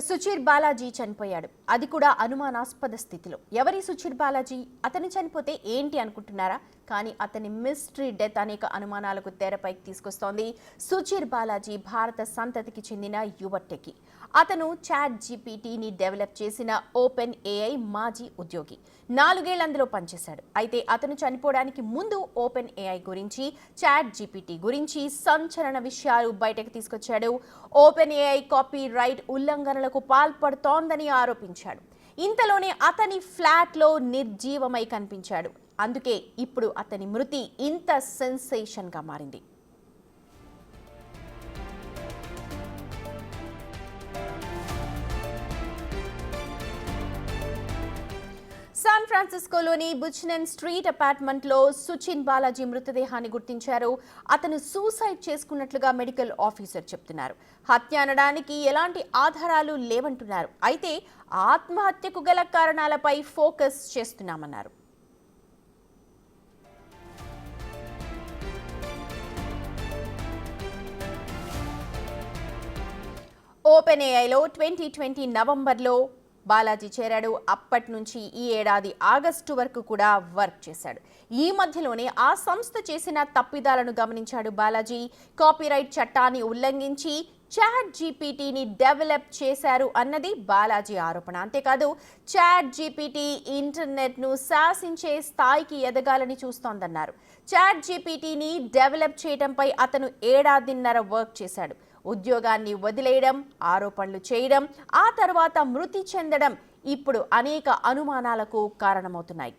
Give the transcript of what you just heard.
సుచీర్ బాలాజీ చనిపోయాడు. అది కూడా అనుమానాస్పద స్థితిలో. ఎవరి సుచీర్ బాలాజీ? అతను చనిపోతే ఏంటి అనుకుంటున్నారా? కానీ అతని మిస్టరీ డెత్ అనేక అనుమానాలకు తెరపైకి తీసుకొస్తోంది. సుచీర్ బాలాజీ భారత సంతతికి చెందిన యువ టెకీ. అతను చాట్ జీపీటీని డెవలప్ చేసిన ఓపెన్ ఏఐ మాజీ ఉద్యోగి. 4 ఏళ్లు అందులో పనిచేశాడు. అయితే అతను చనిపోవడానికి ముందు ఓపెన్ ఏఐ గురించి, చాట్ జీపీటీ గురించి సంచలన విషయాలు బయటకు తీసుకొచ్చాడు. ఓపెన్ ఏఐ కాపీ రైట్ ఉల్లంఘనలకు పాల్పడుతోందని ఆరోపించాడు. ఇంతలోనే అతని ఫ్లాట్లో నిర్జీవమై కనిపించాడు. అందుకే ఇప్పుడు అతని మృతి ఇంత సెన్సేషన్గా మారింది. శాన్ ఫ్రాన్సిస్కోలోని బుచ్నెన్ స్ట్రీట్ అపార్ట్మెంట్లో సుచిన్ బాలాజీ మృతదేహాన్ని గుర్తించారు. అతను సూసైడ్ చేసుకున్నట్లుగా మెడికల్ ఆఫీసర్ చెప్తున్నారు. హత్య అనడానికి ఎలాంటి ఆధారాలు లేవంటున్నారు. అయితే ఆత్మహత్యకు గల కారణాలపై ఫోకస్ చేస్తున్నామన్నారు. ఓపెన్ ఏఐలో 2020 నవంబర్లో బాలాజీ చేరాడు. అప్పటి నుంచి ఈ ఏడాది ఆగస్టు వరకు కూడా వర్క్ చేశాడు. ఈ మధ్యలోనే ఆ సంస్థ చేసిన తప్పిదాలను గమనించాడు బాలాజీ. కాపీరైట్ చట్టాన్ని ఉల్లంఘించి చాట్ జీపీటీని డెవలప్ చేశారు అన్నది బాలాజీ ఆరోపణ. అంతేకాదు చాట్ జీపీటీ ఇంటర్నెట్ను శాసించే స్థాయికి ఎదగాలని చూస్తోందన్నారు. చాట్ జీపీటీని డెవలప్ చేయడంపై అతను ఏడాదిన్నర వర్క్ చేశాడు. ఉద్యోగాన్ని వదిలేయడం, ఆరోపణలు చేయడం, ఆ తర్వాత మృతి చెందడం ఇప్పుడు అనేక అనుమానాలకు కారణమవుతున్నాయి.